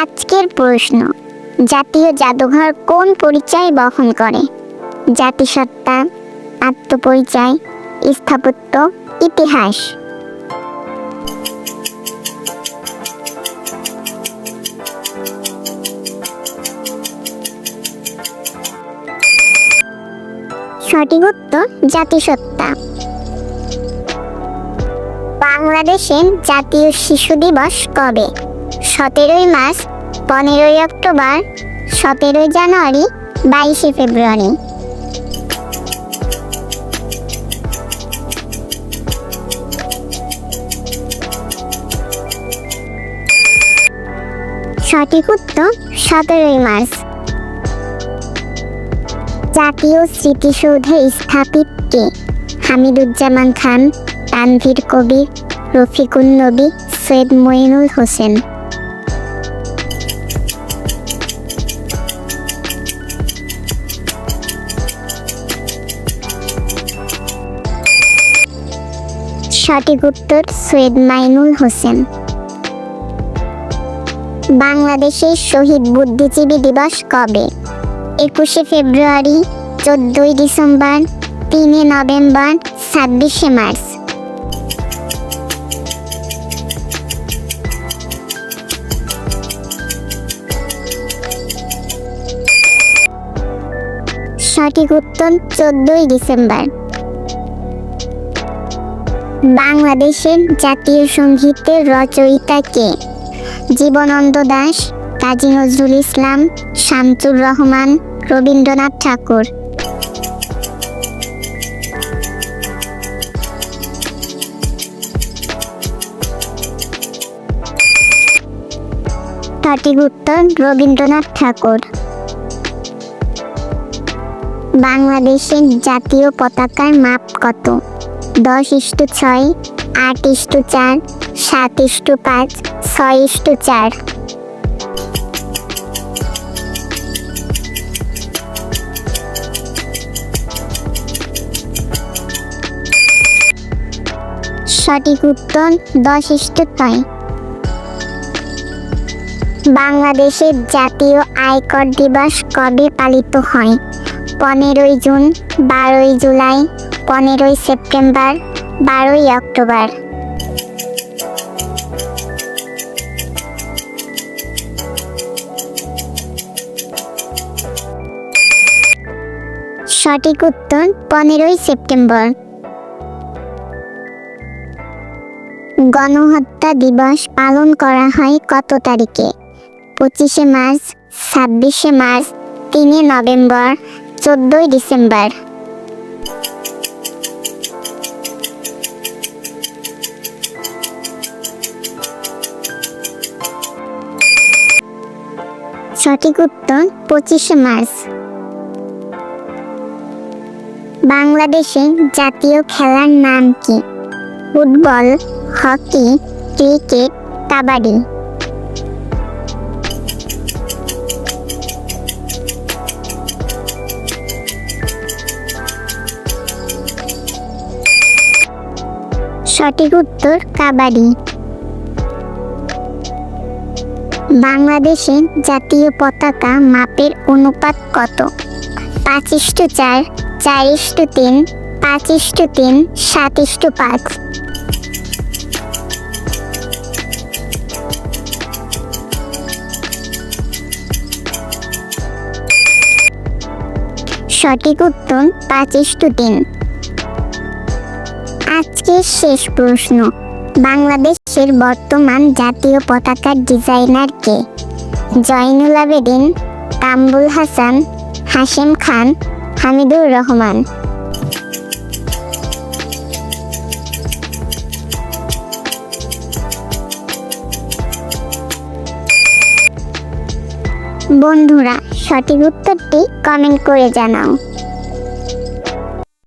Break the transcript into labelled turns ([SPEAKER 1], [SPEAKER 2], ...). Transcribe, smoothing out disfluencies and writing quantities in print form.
[SPEAKER 1] আজকের প্রশ্ন, জাতীয় জাদুঘর কোন পরিচয় বহন করে? জাতিসত্তা, আত্মপরিচয়, স্থাপত্য, ইতিহাস। সঠিক উত্তর জাতিসত্তা। বাংলাদেশের জাতীয় শিশু দিবস কবে? 17 মার্চ, 15 অক্টোবর, 17 জানুয়ারি, 22 ফেব্রুয়ারি। সঠিক উত্তর 17 মার্চ। জাতীয় স্মৃতিসৌধে স্থাপিত কে? হামিদুজ্জামান খান, তানভীর কবির, রফিকুন নবী, সৈয়দ মঈনুল হোসেন। সঠিক উত্তর সৈয়দ মঈনুল হোসেন। বাংলাদেশের শহীদ বুদ্ধিজীবী দিবস কবে? 21 ফেব্রুয়ারি, 14 ডিসেম্বর, 3 নভেম্বর, 26 মার্চ। সঠিক উত্তর 14 ডিসেম্বর। বাংলাদেশের জাতীয় সঙ্গীতের রচয়িতা কে? জীবনানন্দ দাশ, কাজী নজরুল ইসলাম, শামসুর রহমান, রবীন্দ্রনাথ ঠাকুর। সঠিক উত্তর রবীন্দ্রনাথ ঠাকুর। বাংলাদেশের জাতীয় পতাকার মাপ কত? 10:6, 8:4, 7:5, 6:4। সঠিক উত্তর 10:6। বাংলাদেশের জাতীয় আয়কর দিবস কবে পালিত হয়? 15 জুন, 12 জুলাই, 15 সেপ্টেম্বর, 12 অক্টোবর। সঠিক উত্তর 15 সেপ্টেম্বর। গণহত্যা দিবস পালন করা হয় কত তারিখে? 25 মার্চ, 26 মার্চ, 3 নভেম্বর, 14 ডিসেম্বর। সঠিক উত্তর 25 মার্চ। বাংলাদেশের জাতীয় খেলার নাম কি? Football, hockey, cricket, kabaddi. সঠিক উত্তর কাবাডি। বাংলাদেশের জাতীয় পতাকা মাপের অনুপাত কত? 5:4, 4:3, 5:3, 7:5। সঠিক উত্তর 5:3। আজকের শেষ প্রশ্ন, বাংলাদেশের বর্তমান জাতীয় পতাকার ডিজাইনার কে? জয়নুল আবেদিন, কামরুল হাসান, হাশেম খান, হামিদুর রহমান। বন্ধুরা, সঠিক উত্তরটি কমেন্ট করে জানাও।